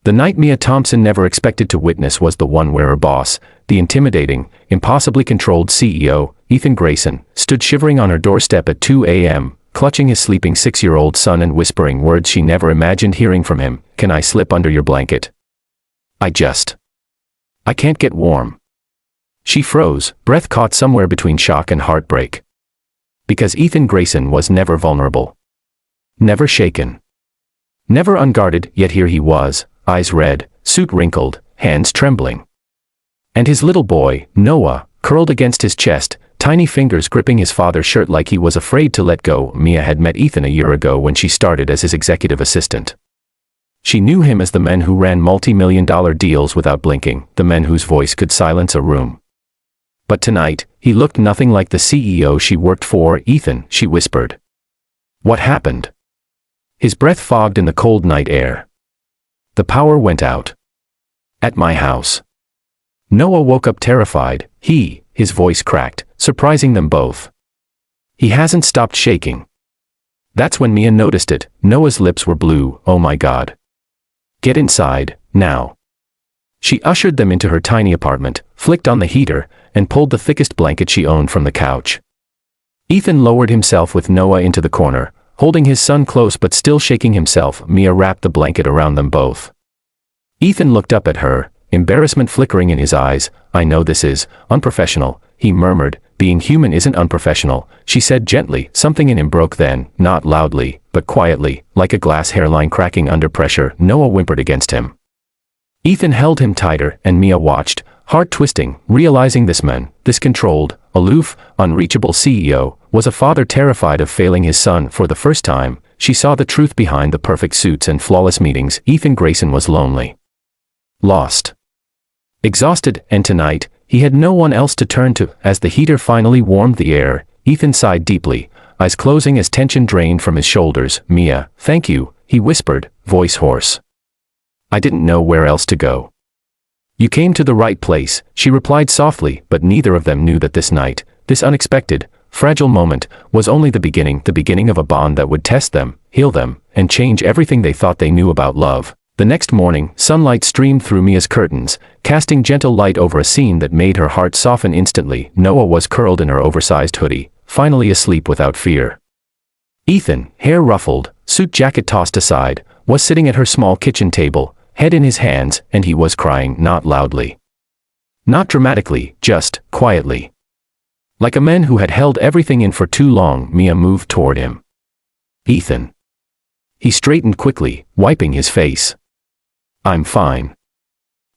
The night Mia Thompson never expected to witness was the one where her boss, the intimidating, impossibly controlled CEO, Ethan Grayson, stood shivering on her doorstep at 2 a.m., clutching his sleeping 6-year-old son and whispering words she never imagined hearing from him. "Can I slip under your blanket? I can't get warm." She froze, breath caught somewhere between shock and heartbreak. Because Ethan Grayson was never vulnerable. Never shaken. Never unguarded, yet here he was, eyes red, suit wrinkled, hands trembling. And his little boy, Noah, curled against his chest, tiny fingers gripping his father's shirt like he was afraid to let go. Mia had met Ethan a year ago when she started as his executive assistant. She knew him as the man who ran multi-million-dollar deals without blinking, the man whose voice could silence a room. But tonight, he looked nothing like the CEO she worked for. "Ethan," she whispered. "What happened?" His breath fogged in the cold night air. "The power went out. At my house." Noah woke up terrified. His voice cracked, surprising them both. "He hasn't stopped shaking." That's when Mia noticed it. Noah's lips were blue. "Oh my God. Get inside, now." She ushered them into her tiny apartment, flicked on the heater, and pulled the thickest blanket she owned from the couch. Ethan lowered himself with Noah into the corner, holding his son close but still shaking himself. Mia wrapped the blanket around them both. Ethan looked up at her, embarrassment flickering in his eyes. "I know this is unprofessional," he murmured. "Being human isn't unprofessional," she said gently. Something in him broke then, not loudly, but quietly, like a glass hairline cracking under pressure. Noah whimpered against him. Ethan held him tighter, and Mia watched, heart twisting, realizing this man, this controlled, aloof, unreachable CEO, was a father terrified of failing his son. For the first time, she saw the truth behind the perfect suits and flawless meetings. Ethan Grayson was lonely. Lost. Exhausted, and tonight, he had no one else to turn to. As the heater finally warmed the air, Ethan sighed deeply, eyes closing as tension drained from his shoulders. "Mia, thank you," he whispered, voice hoarse. "I didn't know where else to go." "You came to the right place," she replied softly, but neither of them knew that this night, this unexpected, fragile moment, was only the beginning of a bond that would test them, heal them, and change everything they thought they knew about love. The next morning, sunlight streamed through Mia's curtains, casting gentle light over a scene that made her heart soften instantly. Noah was curled in her oversized hoodie, finally asleep without fear. Ethan, hair ruffled, suit jacket tossed aside, was sitting at her small kitchen table, head in his hands, and he was crying, not loudly. Not dramatically, just quietly. Like a man who had held everything in for too long. Mia moved toward him. "Ethan." He straightened quickly, wiping his face. "I'm fine."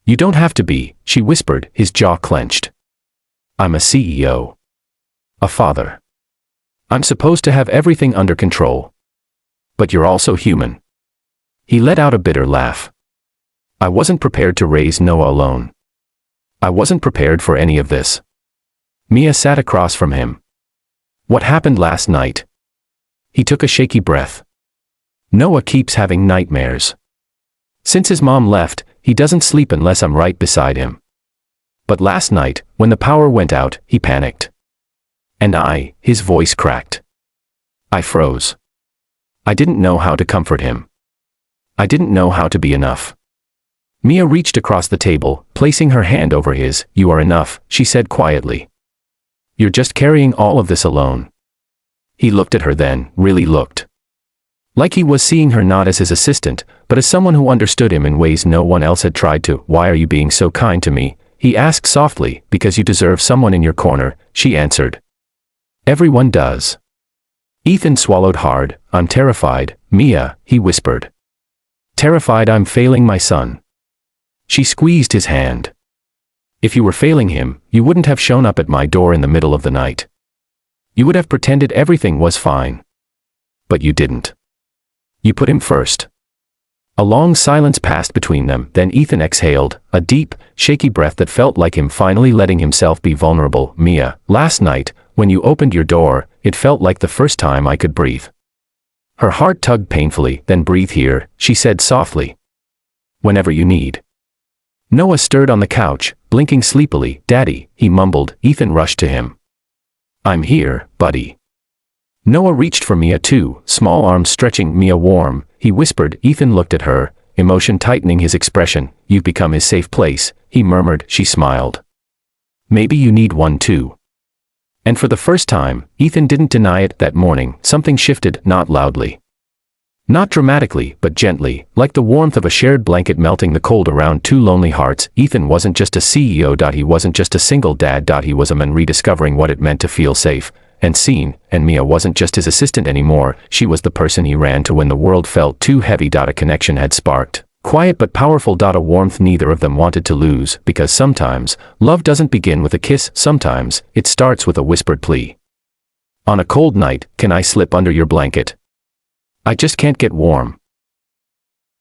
"You don't have to be," she whispered, his jaw clenched. "I'm a CEO. A father. I'm supposed to have everything under control. But you're also human." He let out a bitter laugh. "I wasn't prepared to raise Noah alone. I wasn't prepared for any of this." Mia sat across from him. "What happened last night?" He took a shaky breath. "Noah keeps having nightmares. Since his mom left, he doesn't sleep unless I'm right beside him. But last night, when the power went out, he panicked. And his voice cracked. I froze. I didn't know how to comfort him. I didn't know how to be enough." Mia reached across the table, placing her hand over his. "You are enough," she said quietly. "You're just carrying all of this alone." He looked at her then, really looked. Like he was seeing her not as his assistant, but as someone who understood him in ways no one else had tried to. "Why are you being so kind to me?" he asked softly. "Because you deserve someone in your corner," she answered. "Everyone does." Ethan swallowed hard. "I'm terrified, Mia," he whispered. "Terrified I'm failing my son." She squeezed his hand. "If you were failing him, you wouldn't have shown up at my door in the middle of the night. You would have pretended everything was fine. But you didn't. You put him first." A long silence passed between them, then Ethan exhaled, a deep, shaky breath that felt like him finally letting himself be vulnerable. "Mia, last night, when you opened your door, it felt like the first time I could breathe." Her heart tugged painfully. "Then breathe here," she said softly. "Whenever you need." Noah stirred on the couch, blinking sleepily. "Daddy," he mumbled. Ethan rushed to him. "I'm here, buddy." Noah reached for Mia too, small arms stretching. "Mia warm," he whispered. Ethan looked at her, emotion tightening his expression. "You've become his safe place," he murmured. She smiled. "Maybe you need one too." And for the first time, Ethan didn't deny it. That morning, something shifted, not loudly. Not dramatically, but gently, like the warmth of a shared blanket melting the cold around two lonely hearts. Ethan wasn't just a CEO. He wasn't just a single dad. He was a man rediscovering what it meant to feel safe and seen, and Mia wasn't just his assistant anymore. She was the person he ran to when the world felt too heavy. A connection had sparked, quiet but powerful. A warmth neither of them wanted to lose, because sometimes, love doesn't begin with a kiss. Sometimes, it starts with a whispered plea. "On a cold night, can I slip under your blanket? I just can't get warm."